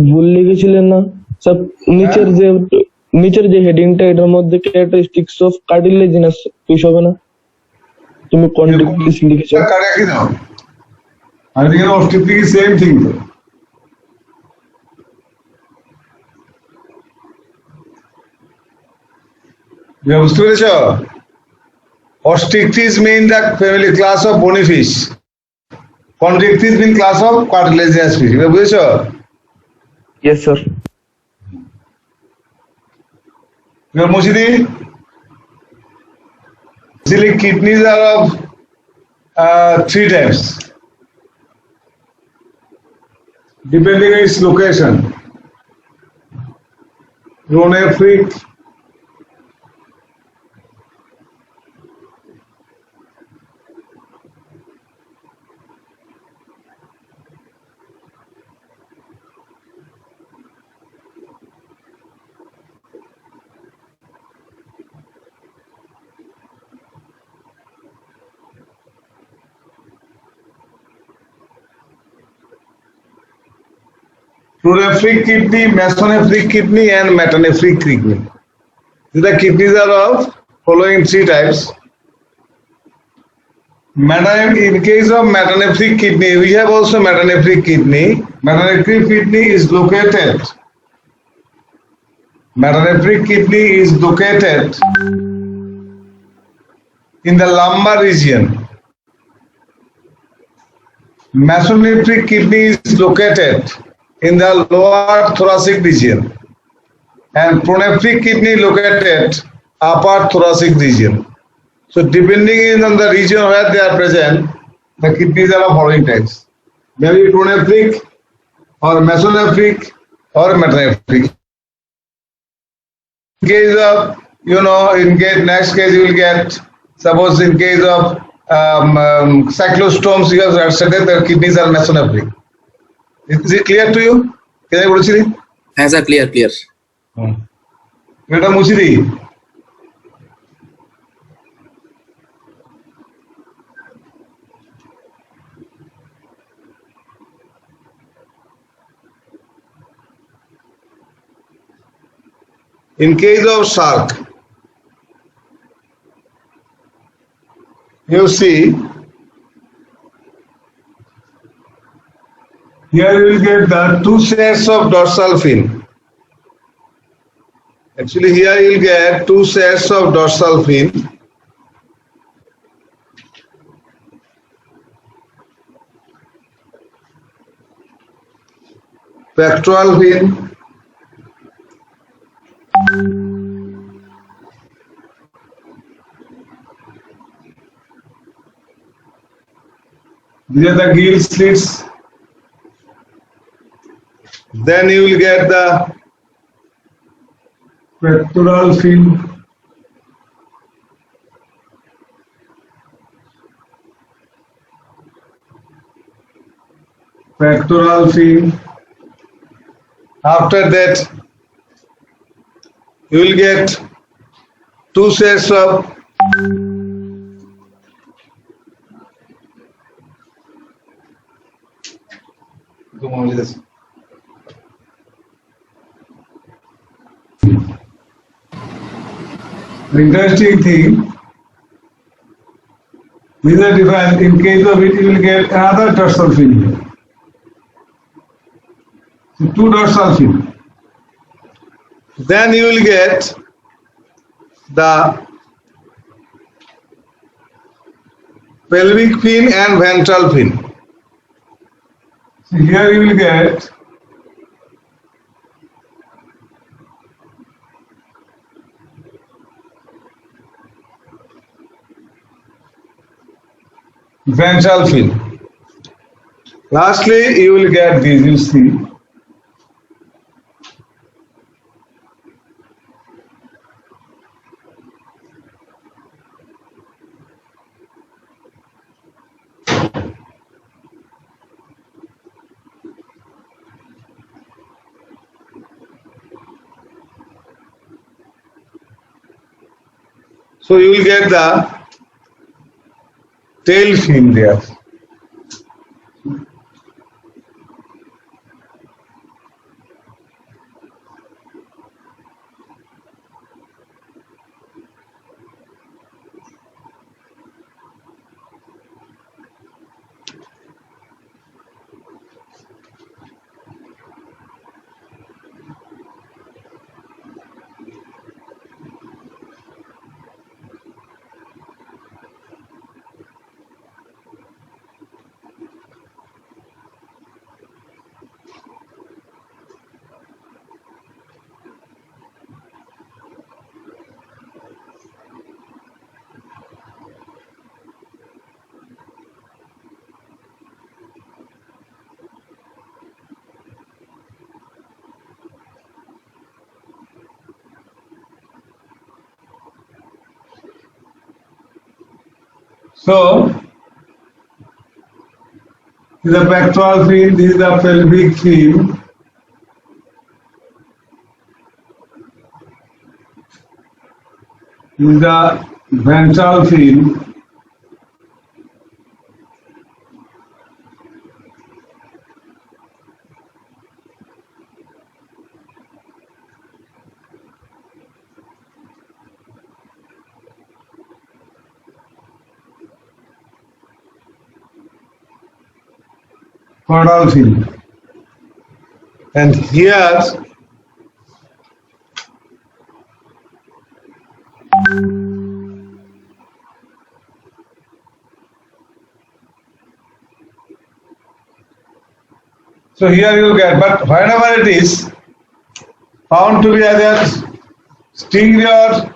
ভুল লিখেছিলেন না স্যার? নিচের যে হেডিংটা, এটার মধ্যে ক্যারেক্টারিস্টিক্স অফ কার্টিলেজিনাস ফিশ হবে না? তুমি কন্টিনিউয়াস লিখেছো। কারেক্ট দাও। আর এখানে অস্ট্রিক্টলি সেম থিং তো। বুঝতে পেরেছ? Ostrictis mean the family class of bony fish. Chondrichthyes mean class of cartilaginous fish. বুঝেছো? Yes sir. মুশিদি, kidneys are of 3 types depending on its location. Pronephric, pronephric kidney, mesonephric kidney, and metanephric kidney. The kidneys are of following 3 types. In case of metanephric kidney, we have also metanephric kidney. Metanephric kidney is located. Metanephric kidney is located in the lumbar region. Mesonephric kidney is located in the lower thoracic region, and pronephric kidney located upper thoracic region. So depending on the region where they are present, the kidneys are of following types: maybe pronephric, or mesonephric, or metanephric. In case of, next case you will get, suppose in case of cyclostomes, you have said that the kidneys are mesonephric. Is it clear to you? Can I go to Yes, sir, clear. Madam Mushidi. In case of shark, you see, here you will get the 2 sets of dorsal fin. Actually, here you will get 2 sets of dorsal fin. Pectoral fin. These are the gill slits. Then you will get the pectoral fin. Pectoral fin. After that, you will get 2 sets of the interesting thing, these are different. In case of it, you will get another dorsal fin here. So 2 dorsal fin. Then you will get the pelvic fin and ventral fin. So here you will get ventral fin. Lastly, you will get these, you see. So you will get the tail fin there. So, this is the pectoral fin, this is the pelvic fin. This is the ventral fin. Caudal fin. And here, so here you get, but whenever it is found to be either stingray or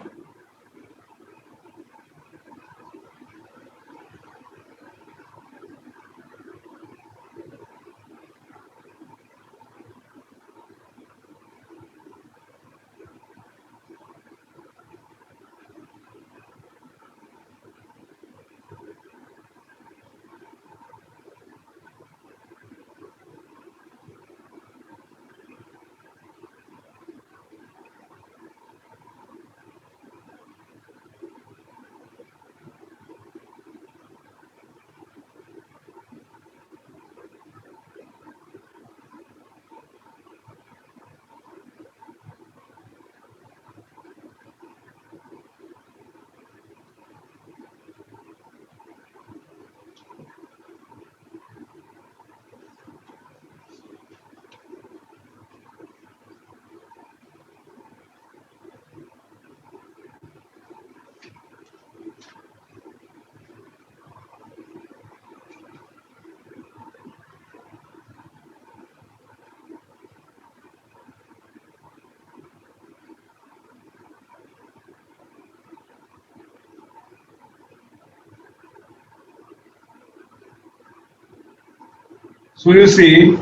so you see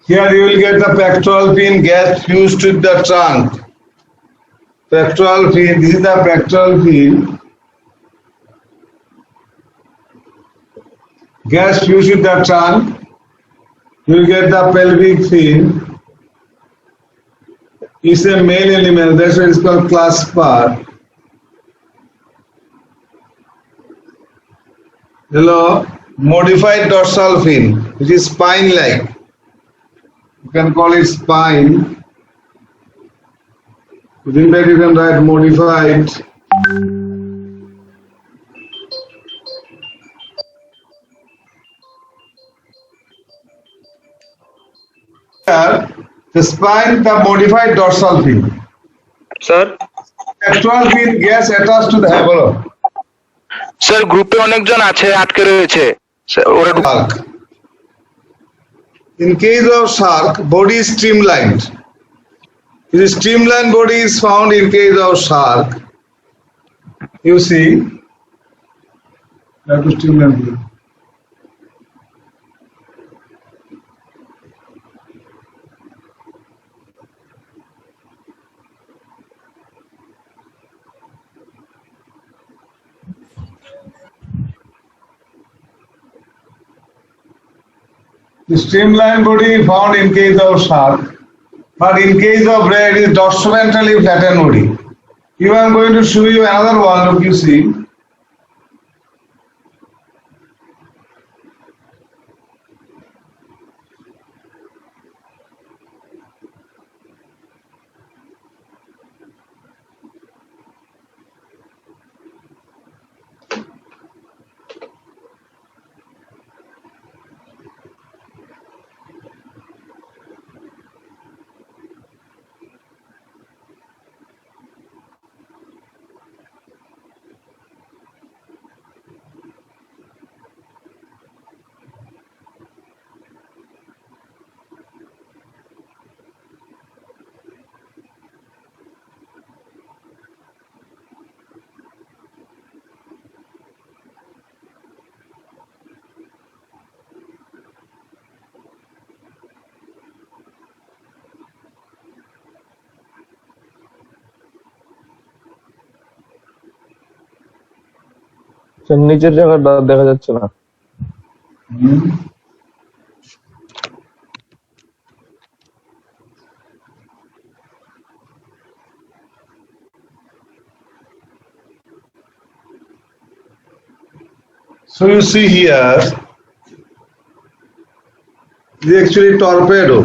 here you will get the pectoral fin gas fused with the trunk. Pectoral fin, this is the pectoral fin. Gas fused with the trunk. You will get the pelvic fin. It's a male element, that's why it's called clasper. Hello, modified dorsal fin, which is spine-like. You can call it spine. Within that you can write modified. Here, the spine, the modified dorsal fin. Sir, Pectoral fin gas attached to the abdomen. Sir গ্রুপে অনেকজন আছে আটকে রয়েছে sir, ওরা ঢুক- Shark. In case of shark, body is streamlined. The streamlined body is found in case of shark. You see, that is streamlined body. The streamlined body found in case of shark, but in case of ray, it is dorsoventrally flattened body. Even I am going to show you another one. Look, you see. Sir নিচের জায়গাটা দেখা যাচ্ছে না। So you see here, this is actually torpedo.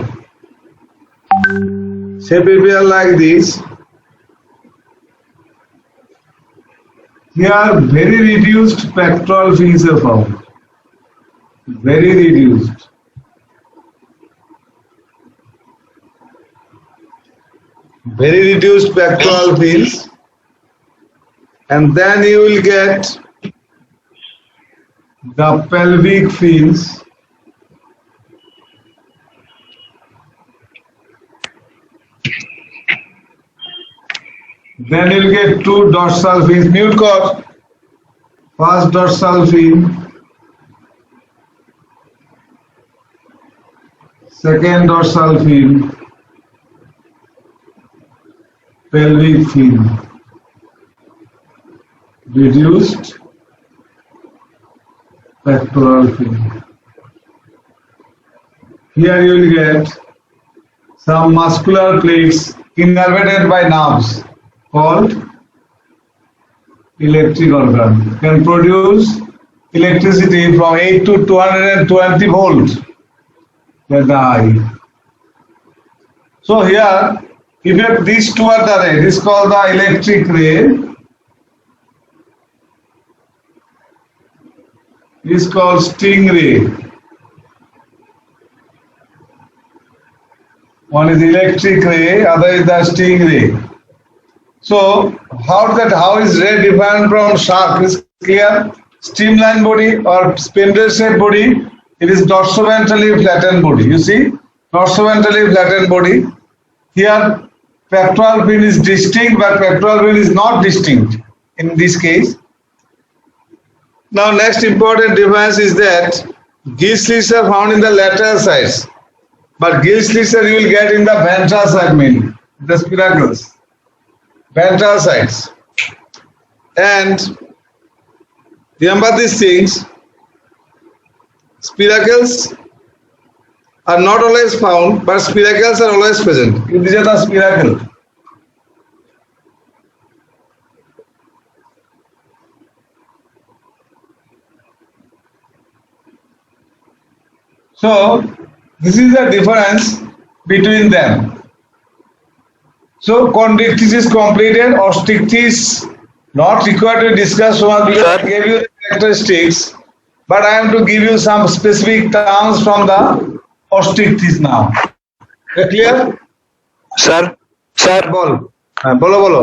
Shape will be like this. Here very reduced pectoral fins are found. Very reduced. Very reduced pectoral fins. And then you will get the pelvic fins. Then you'll get two dorsal fins. Mute core. First dorsal fin. Second dorsal fin. Pelvic fin. Reduced pectoral fin. Here you will get some muscular plates innervated by nerves called electric organ. Can produce electricity from 8 to 220 volts at the eye. So here, if these two are the ray, this is called the electric ray. This is called stingray. One is electric ray, other is the stingray. So how is ray different from shark? Is clear? Streamline body or spindle shaped body. It is dorsoventrally flattened body. You see, dorsoventrally flattened body. Here, pectoral fin is distinct, but pectoral fin is not distinct in this case. Now, next important difference is that gill slits are found in the lateral sides, but gill slits you will get in the ventral side mainly, the spiracles, ventral sides. And remember these things, spiracles are not always found, but spiracles are always present. These are the spiracle. So this is the difference between them. So chondrichthyes is completed, osteichthyes not required to discuss so much because I gave you the characteristics, but I am to give you some specific terms from the osteichthyes now. Clear? Sir বলো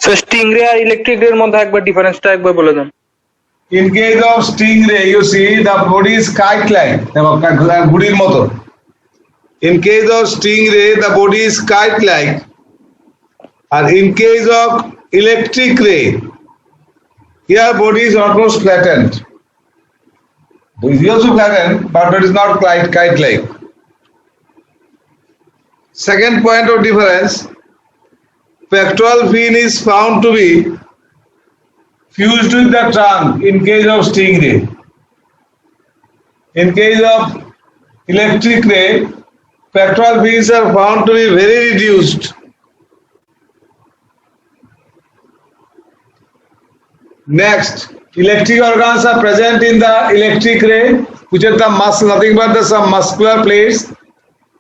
sir stingray আর electric এর মধ্যে একবার ডিফারেন্সটা একবার বলে দেন। In case of stingray, you see the body is kite-like, ঘুড়ির মতো. In case of stingray, the body is kite-like, and in case of electric ray, here body is almost flattened. It is also flattened, but it is not kite-like. Second point of difference, pectoral fin is found to be fused with the trunk in case of stingray. In case of electric ray, pectoral fins are found to be very reduced. Next, electric organs are present in the electric ray, which are the nothing but some muscular plates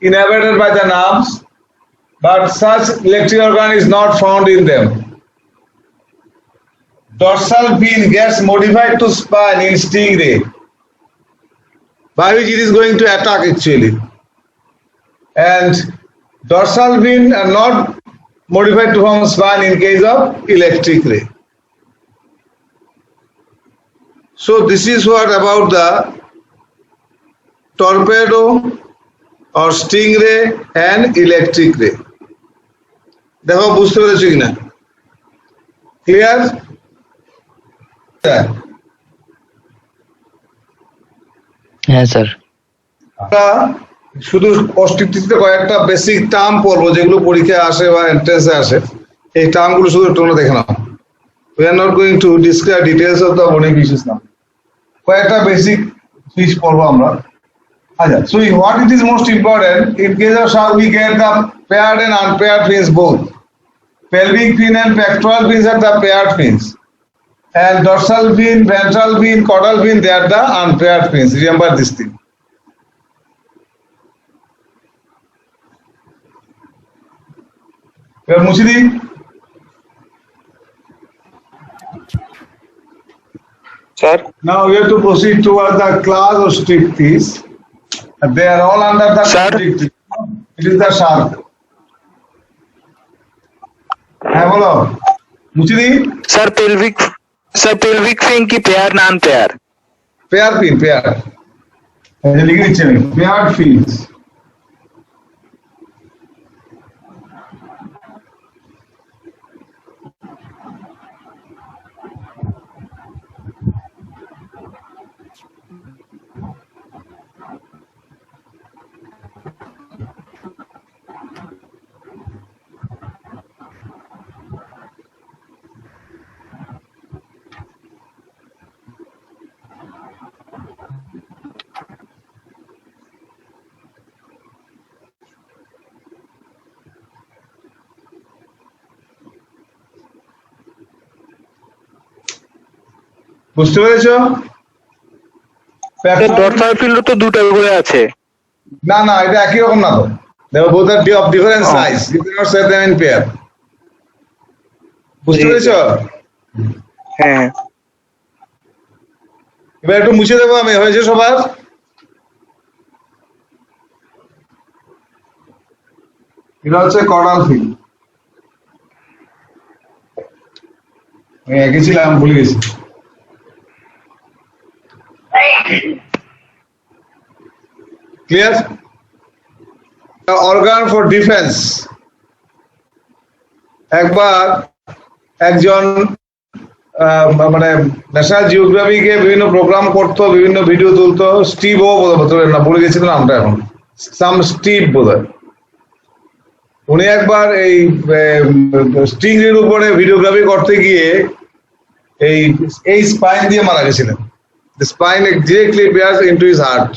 innervated by the nerves, but such electric organ is not found in them. Dorsal fin gets modified to spine in stingray, by which it is going to attack actually. And dorsal fin are not modified to form spine in case of electric ray. So this is what about the torpedo or stingray and electric ray. দেখো বুঝতে পেরেছো কিনা? Clear? হ্যাঁ sir. আমরা শুধু অস্তিত্বে কয়েকটা basic term পড়বো যেগুলো পরীক্ষায় আসে বা এন্ট্রান্সে আসে। এই টার্মগুলো শুধু একটু দেখে নাও। We are not going to discuss details of the bony fishes now. কয়েকটা basic fish পড়বো আমরা। আচ্ছা, so what it is most important in case of shark we get the paired and unpaired fins both. Pelvic fin and pectoral fins are the paired fins, and dorsal fin, ventral fin, caudal fin, they are the unpaired fins. Remember this thing. এবার মুছে দিই। Sir Now we have to proceed towards the class of strict fish. They are all under the Sir? strict fish. It is the shark. হ্যাঁ বলো, মুছে দিই। Sir pelvic ফিন কি pair না unpair? Pair ফিন, pair. লিখে দিচ্ছি আমি, পেয়ার ফিনস। বুঝতে পেরেছো? ডরসাল ফিন তো দুটো করে আছে। না না, এটা একই রকম না তো। দেখো both are of different size. You cannot say them in pair. বুঝতে পেরেছো? হ্যাঁ এবার একটু মুছে দেবো আমি, হয়েছে সবার? এটা হচ্ছে কর্ডাল ফিন। আমি এঁকেছিলাম, ভুলে গেছি। Clear? The organ for defense. একবার একজন মানে ন্যাশনাল জিওগ্রাফিকে বিভিন্ন প্রোগ্রাম করতো, বিভিন্ন ভিডিও তুলতো, স্টিভ ও বোধহয় না, ভুলে গেছিল নামটা এখন, সাম স্টিভ বোধহয়। উনি একবার এই স্টিংয়ের উপরে ভিডিওগ্রাফি করতে গিয়ে এই স্পাইন দিয়ে মারা গেছিলেন। The spine directly bears into his heart.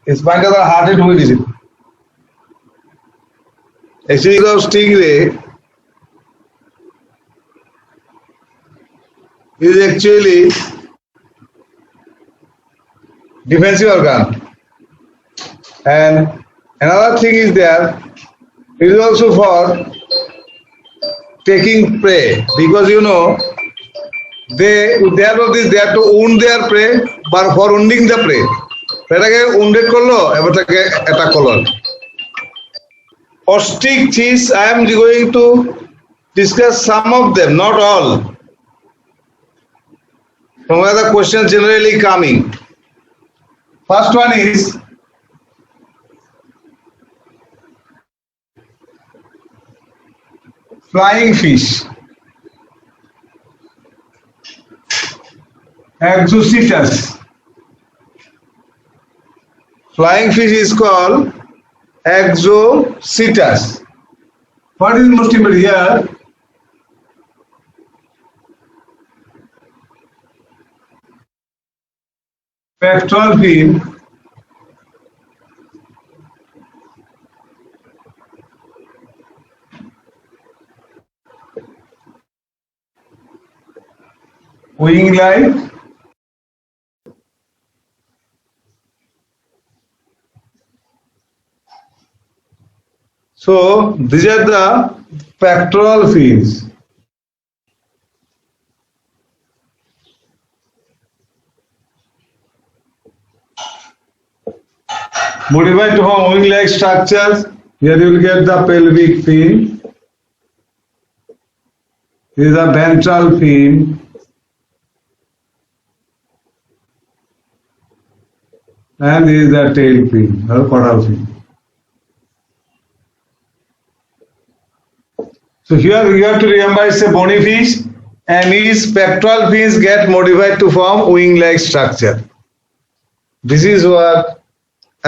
His spine টা তার হার্টে ঢুকে গেছিল। Actually, of stingray is actually defensive organ, and another thing is there. It is also for taking prey, because you know they have to wound their prey, but for wounding the prey, এটাকে wounded করলো, এবার তাকে attack করলো। Ostrich fish, I am going to discuss some of them, not all. From where the questions generally coming. First one is flying fish. Exocetus. Flying fish is called Exocetus. What is most important here? Pectoral fin, wing light, so these are the pectoral fins. Modified to form wing-like structures. Here you will get the pelvic fin. This is the ventral fin. And this is the tail fin or caudal fin. So here you have to remember it's a bony fish, and his pectoral fins get modified to form wing-like structure. This is what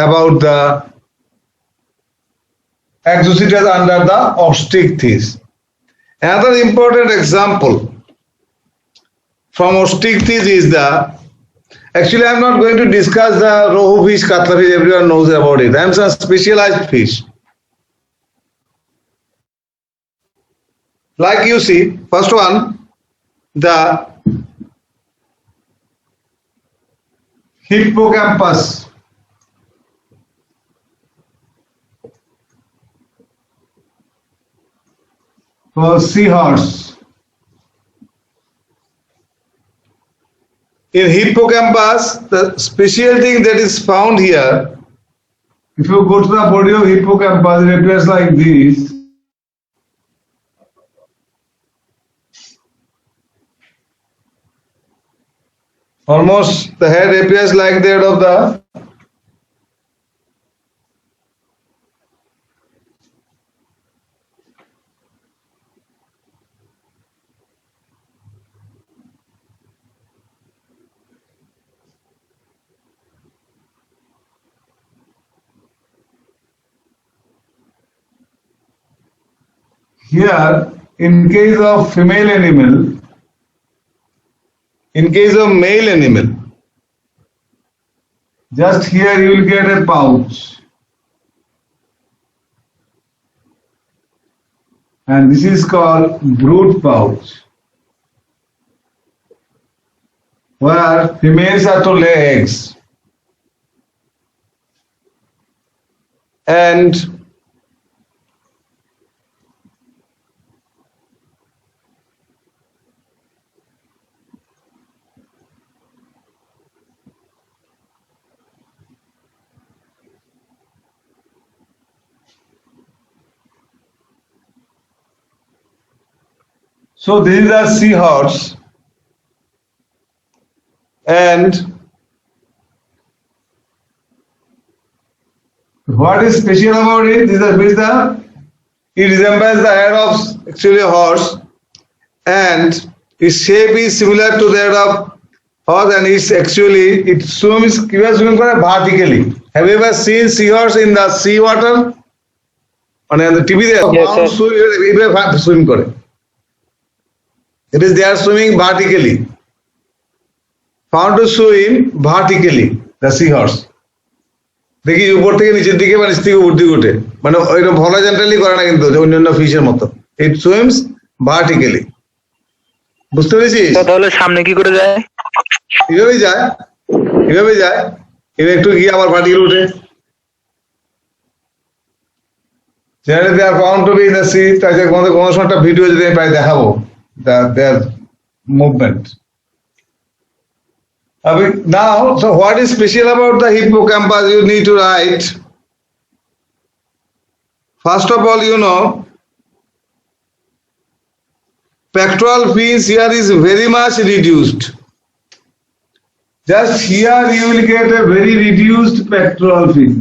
about the Exocetus under the ostrich fish. Another important example from Ostichthys is the, actually I'm not going to discuss the rohu fish, katla fish, everyone knows about it. I am some specialized fish. Like you see, first one, the hippocampus. For seahorse. In hippocampus, the special thing that is found here, if you go to the body of hippocampus, it appears like this. Almost the head appears like that of the here, in case of female animal, in case of male animal, just here you will get a pouch. And this is called brood pouch, where females are to lay eggs. And so this is a seahorse, and what is special about it? This is it resembles the head of actually a horse, and its shape is similar to that of horse, and it's actually it swims vertically. Have you ever seen seahorse in the sea water? On the TV, they swim করে. It is they are swimming vertically. Found to swim vertically, the seahorse. দেখি উপর থেকে নিচের দিকে মানে স্থির উপর দিকে ওঠে, মানে ওইটা হরাইজন্টালি করে না কিন্তু অন্যান্য ফিশের মতো। It swims vertically. বুঝতে পেরেছিস? তাহলে সামনে কি করে যায়? এভাবেই যায়, এভাবেই যায়, এবার একটু গিয়ে আবার ভার্টিক্যাল উঠে। Generally they are found to be in the sea. তাই কোনো সময় একটা ভিডিও যদি আমি প্রায় দেখাবো their movement. Now, so what is special about the hippocampus? You need to write. First of all, you know, pectoral fins here is very much reduced. Just here you will get a very reduced pectoral fin.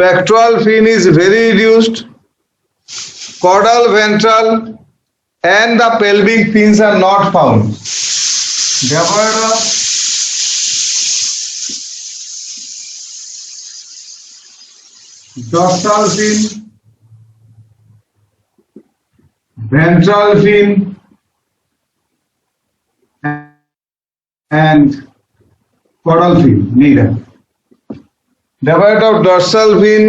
Pectoral fin is very reduced. Caudal, ventral, and the pelvic fins are not found. Devoid of dorsal fin, ventral fin, and caudal fin, neither. Devoid of dorsal fin,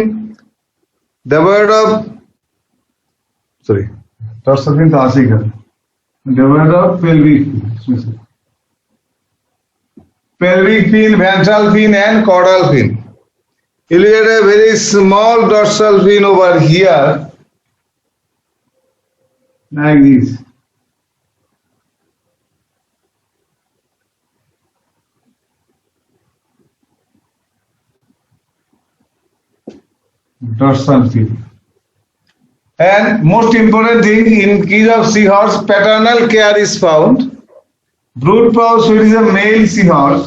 devoid of dorsal fin to আছে এখানে, devoid of pelvic fin, pelvic fin, ventral fin, and caudal fin. You will get a very small dorsal fin over here, like this. Dorsal fin. And most important thing, in case of seahorse, paternal care is found. Brood pouch, so it is a male seahorse.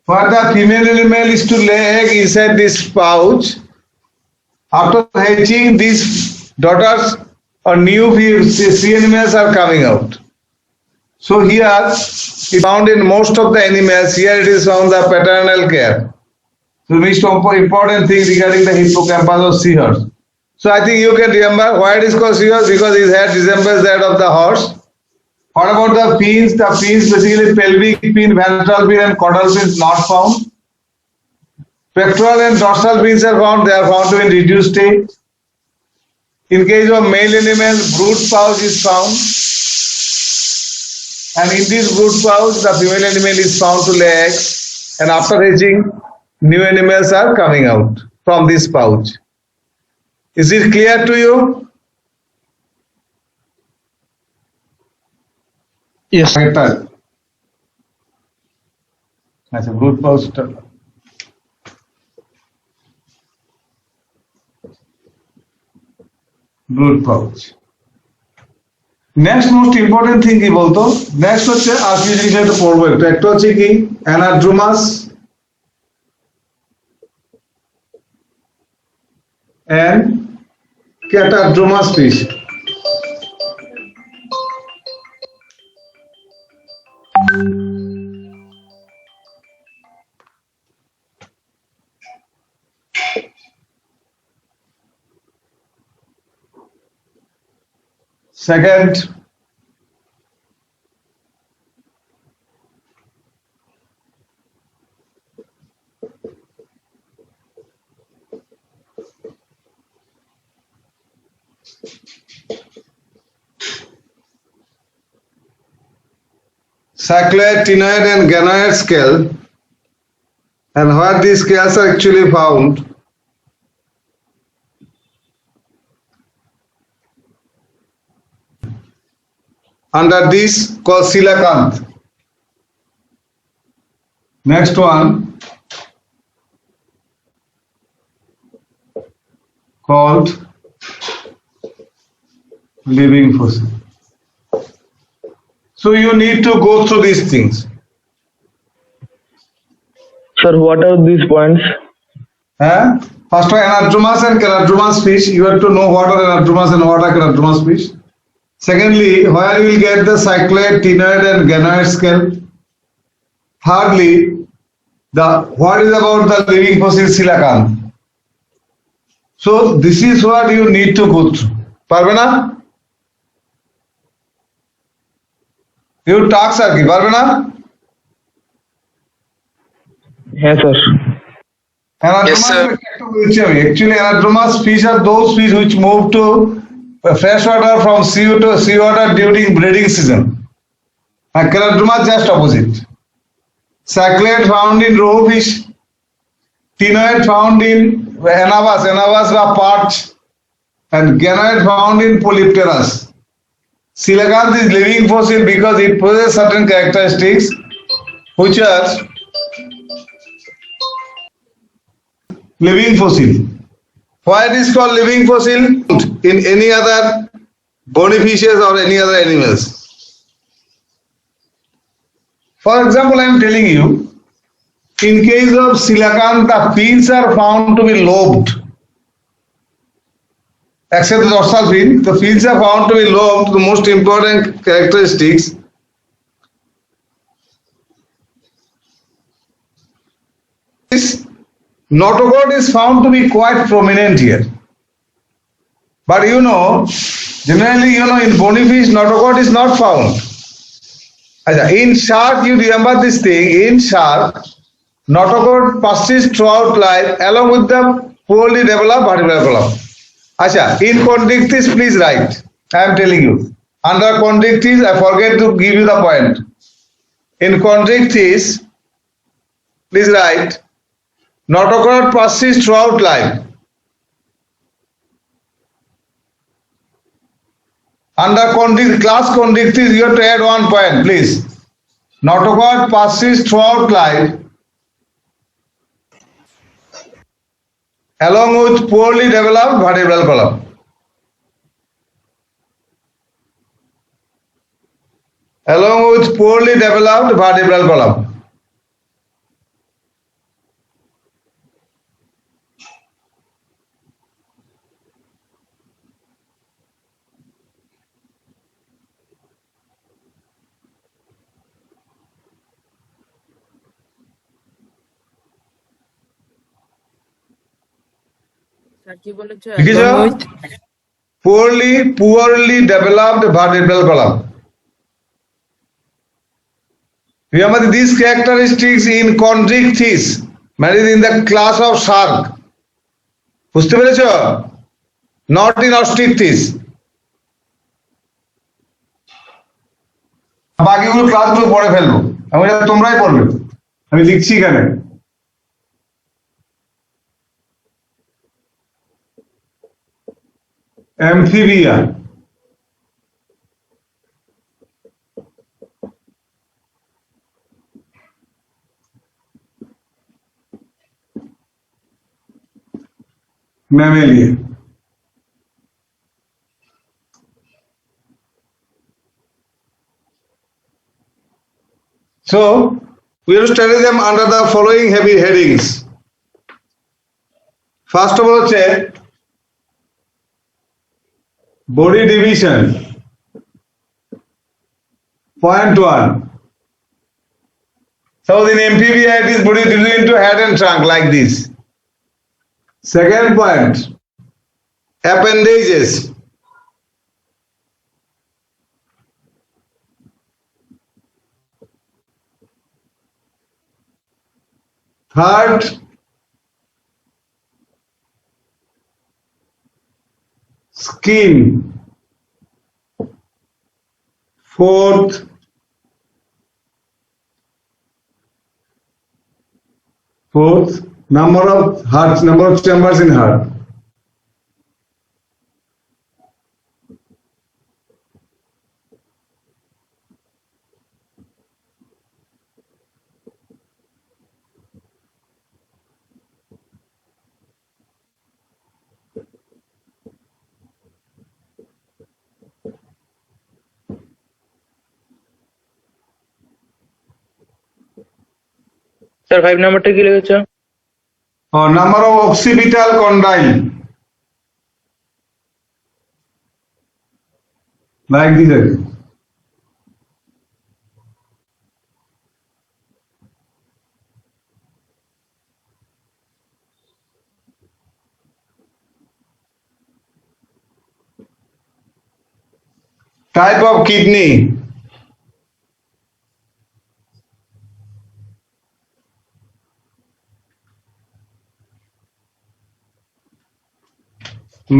For the female animal is to lay egg inside this pouch. After hatching, these daughters or new sea animals are coming out. So here is found in most of the animals. Here it is found the paternal care. So most important thing regarding the hippocampus of seahorse. So I think you can remember why it is called seahorse, because his head resembles that of the horse. What about the fins? The fins basically pelvic fin, ventral fin and caudal fins not found. Pectoral and dorsal fins are found. They are found to be in reduced state. In case of male animal, brood pouch is found. And in this brood pouch, the female animal is found to lay eggs. And after hatching, new animals are coming out from this pouch. Is it clear to you? Yes. अच्छा brood pouch brood pouch. Next most important thing কি বলতো, next হচ্ছে আর কি জিনিস হয়তো পড়বো একটু, একটা হচ্ছে কি anadromous and catadromous fish. Second, cycloid, ctenoid and ganoid scale, and where these scales are actually found, under this called coelacanth. Next one called living fossil. So you need to go through these things. Sir, what are these points? First one, anadromous and charadramus fish. You have to know what are anadromous and what are charadramus fish. Secondly, where you will get the cycloid, ctenoid and ganoid scale. Thirdly, what is about the living fossil coelacanth. So this is what you need to go through. পারবে না? You talks আর কি পারবে না? হ্যাঁ sir. Yes, sir. Actually, anadromous fish are those fish which move to fresh water from seawater during breeding season. And charadramus just opposite. Cycloid found in roe fish, ctenoid found in anabas or perch, and ganoid found in polypterus. Coelacanth is living fossil because it possesses certain characteristics which are living fossil. Why it is called living fossil? In any other bony fishes or any other animals. For example, I am telling you, in case of coelacanth, the fins are found to be lobed. Except the dorsal fin, the fins are found to be lobed. The most important characteristics. This notochord is found to be quite prominent here. But generally, in bony fish, notochord is not found. In shark, you remember this thing, in shark, notochord persists throughout life along with the poorly developed vertebral column. In chondrichthyes, please write. I am telling you. Under chondrichthyes, I forget to give you the point. In chondrichthyes, please write, notochord persists throughout life. Under class chondrichthyes, you have to add 1 point, please. Notochord persists throughout life along with poorly developed vertebral column. Along with poorly developed vertebral column. লিখেছ poorly developed vertebral column. Remember these characteristics in chondrichthyes, মানে in the class of shark. বুঝতে পেরেছ? Not in osteichthyes. বাকিগুলো ক্লাসগুলো পড়ে ফেলবো, আমি এটা তোমরাই পড়বে, আমি লিখছি এখানে। Amphibia, Mammalia. So we will study them under the following heavy headings. First of all হচ্ছে body division. Point 1. So in amphibia it is body divided into head and trunk like this. Second point, appendages. Third, skin. Fourth, number of hearts, number of chambers in heart. Sir 5 নাম্বারটা কি লিখেছো? Number of occipital condyle. Like this. Type of kidney.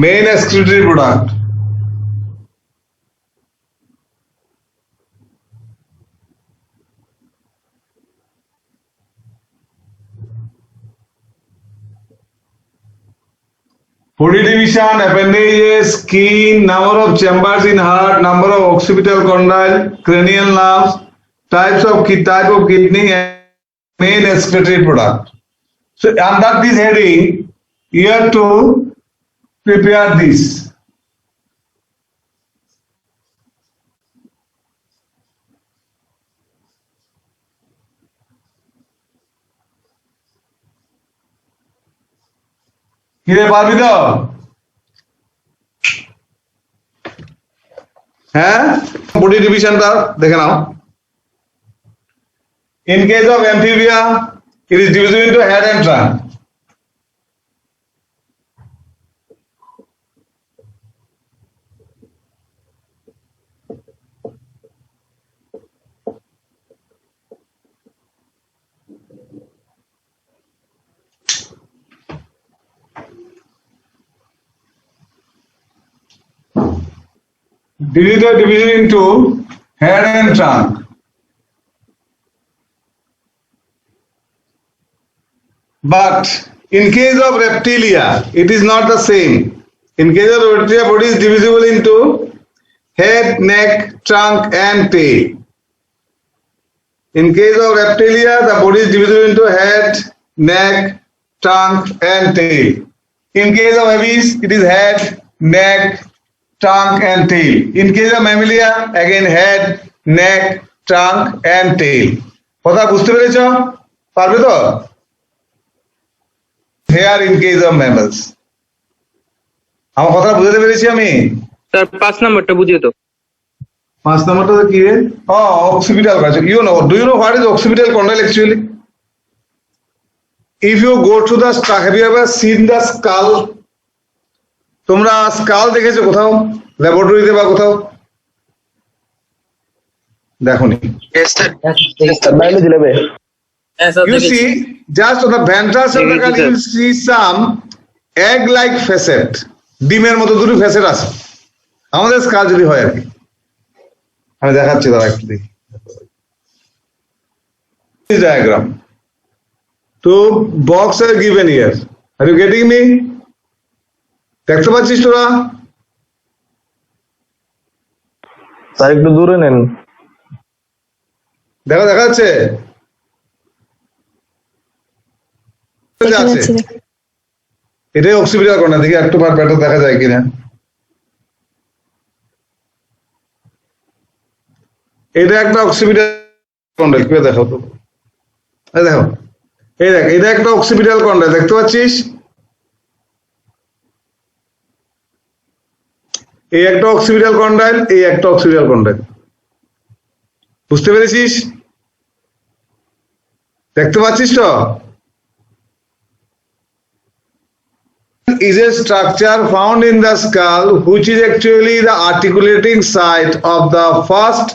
Main excretory product. Body division, appendages, skin, number of chambers in heart, number of occipital condyle, cranial nerves, type of kidney, and main excretory product. So under this heading, you have to prepare this. কিরে পারবি তো? হ্যাঁ, body ডিভিশনটা দেখে নাও। In case of amphibia, it is divided into head and trunk. Division into head and trunk. But in case of reptilia, it is not the same. In case of reptilia, body is divisible into head, neck, trunk, and tail. In case of reptilia, the body is divisible into head, neck, trunk, and tail. In case of aves, it is head, neck, trunk, and tail. In case of mammalia, again head, neck, trunk, and tail. কথা বুঝতে পেরেছো? পারবে তো? Here in case of mammals. আমার কথা বুঝতে পেরেছি আমি? স্যার 5 নাম্বারটা বুঝিয়ে তো। 5 নাম্বারটা কি রে? Occipital condyle. Do you know what is occipital condyle actually? If you go to the have you ever seen the skull তোমরা স্কাল দেখেছো কোথাও ল্যাবরেটরিতে বা কোথাও? দেখোনি? Yes, sir. বায়োলজি ল্যাবে You see, just on the ventral side of the Yes, skull, sir. you will see some egg-like facet. ডিমের মতো দুটো ফ্যাসেট আছে আমাদের স্কাল যদি হয় আর কি। আমি দেখাচ্ছি দাঁড়া একটু দেখি diagram. তো box are given here. Are you getting me? দেখতে পাচ্ছিস তোরা? স্যার একটু দূরে নেন। দেখা যাচ্ছে আছে এটাই অক্সিপিটাল কর্নার। দেখি একটু বার বেটার দেখা যায় কিনা। এটা একটা অক্সিপিটাল কন্ডাইল, কি দেখো তো, এই দেখো, এই দেখ, এটা একটা অক্সিপিটাল কন্ডাইল, দেখতে পাচ্ছিস? এই একটা অক্সিপিটাল কন্ডাইল, এই একটা অক্সিপিটাল কন্ডাইল, বুঝতে পেরেছিস? দেখতে পাচ্ছিস তো? Is a structure found in the skull which is actually the articulating site of the first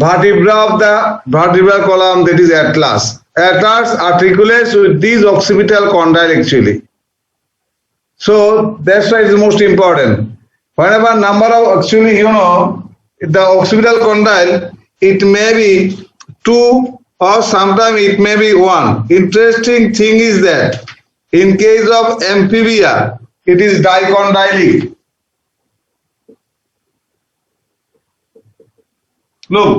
vertebra of the vertebral column, that is atlas. Atlas articulates with these occipital condyle actually. So that's why it's most important. Whenever number of actually, you know, the occipital condyle, it may be 2 or sometimes it may be 1. Interesting thing is that in case of amphibia, it is dicondylic. Look,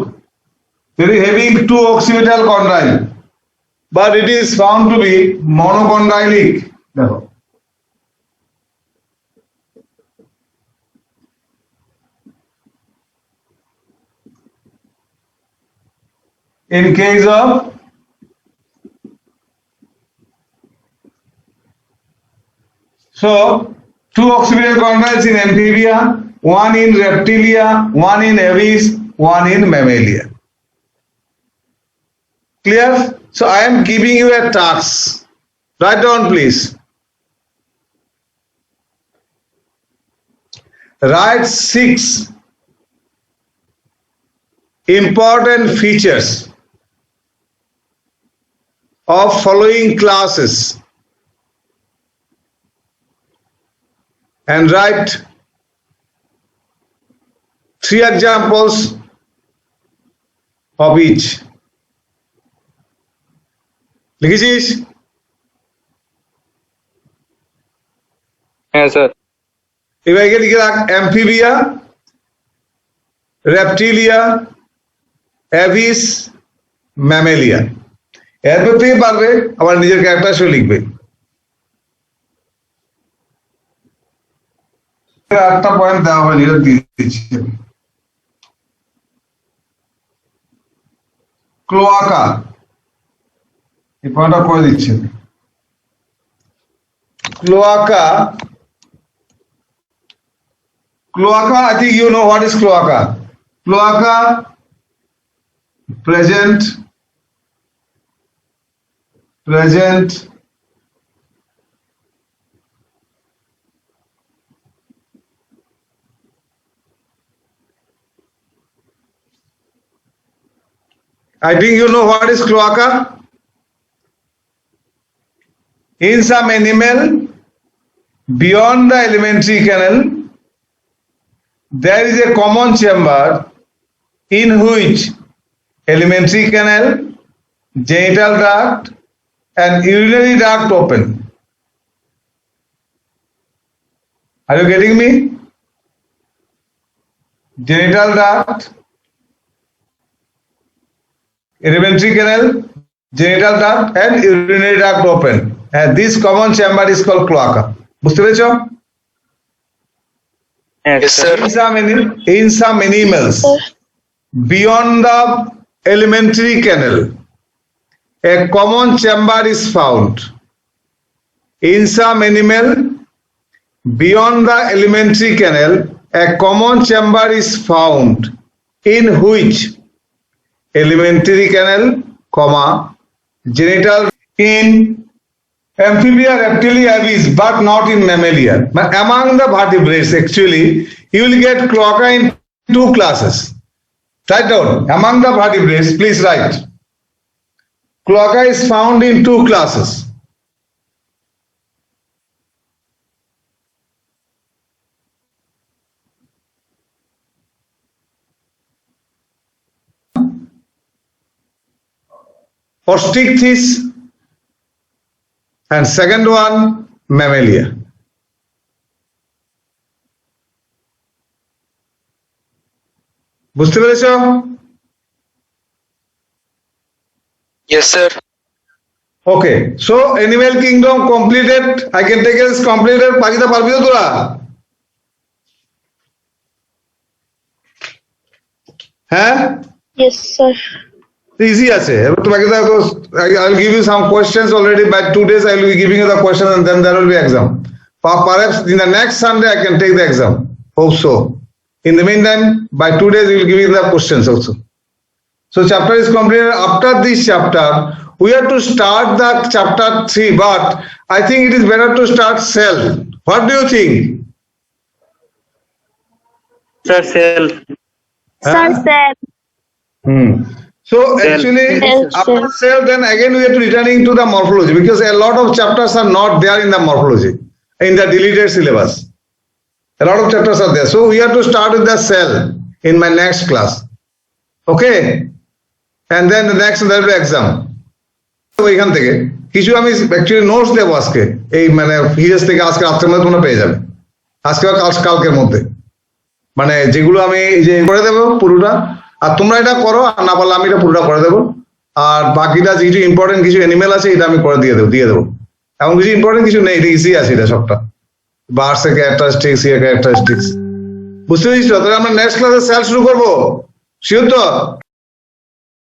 very having 2 occipital condyle, but it is found to be monocondylic. In case of so 2 occipital condyles in amphibia, 1 in reptilia, 1 in aves, 1 in mammalia. Clear? So I am giving you a task. Write down please. Write 6 important features of following classes and write 3 examples of each. লিখেছিস? হ্যাঁ sir. এবার লিখে রাখ Amphibia, Reptilia, অ্যাভিস, Mammalia. এরপর থেকে পারবে আবার নিজের character লিখবে। 8টা পয়েন্ট দেওয়া হয়নি, এটা দিয়ে দিচ্ছি। ক্লোয়াকা, এই পয়েন্টটা করে দিচ্ছে। Cloaca, I think you know what is cloaca. Cloaca, present, I think you know what is cloaca. In some animal, beyond the alimentary canal, there is a common chamber in which alimentary canal, genital duct and urinary duct open. Are you getting me? Genital duct, alimentary canal, genital duct and urinary duct open. And this common chamber is called cloaca. বুঝতে পেরেছো? Yes, sir. In some animals, beyond the alimentary canal, a common chamber is found. In some animal, beyond the alimentary canal, a common chamber is found in which alimentary canal, comma, genital in amphibia, reptilia, aves, but not in mammalia. But among the vertebrates, actually, you will get cloaca in 2 classes. Write down. Among the vertebrates, please write. Cloaca is found in 2 classes. Osteichthyes and second one mammalia. বুঝতে পেরেছো? Yes, sir. Okay, so animal kingdom completed. I can take it as completed. বাকিটা পারবি তো তোরা? হ্যাঁ? Yes, sir. Easy আছে। এবার তোমাকে I will give you some questions already. By 2 days I will be giving you the questions and then there will be exam. Perhaps in the next Sunday I can take the exam. Hope so. In the meantime, by 2 days we will give you the questions also. So chapter is completed. After this chapter, we have to start the chapter 3, but I think it is better to start cell. What do you think? Sir, cell. Sir, cell. So actually, Cell. after cell, then again we are returning to the morphology because a lot of chapters are not there in the morphology, in the deleted syllabus. A lot of chapters are there. So we have to start with the cell in my next class. Okay? And then the next there will be exam. So এখান থেকে কিছু আমি actually notes দেবো আজকে এই মানে ফিজেস থেকে আজকে রাত্রের মধ্যে তোমরা পেয়ে যাবে আজকে বা কালকের মধ্যে মানে যেগুলো আমি এই যে করে দেবো পুরোটা আর তোমরা এটা করো আর না পারলে আমি এটা পুরোটা করে দেবো আর বাকিটা কিছু ইম্পর্টেন্ট কিছু অ্যানিমেল আছে এটা আমি করে দিয়ে দেবো এমন কিছু ইম্পর্টেন্ট কিছু নেই এটা ইজি আছে এটা সবটা বার্ডস এর ক্যারেক্টারিস্টিক্স এর ক্যারেক্টারিস্টিক্স বুঝতে পেরেছো তাহলে আমরা নেক্সট ক্লাসে সেল শুরু করবো শিওর তো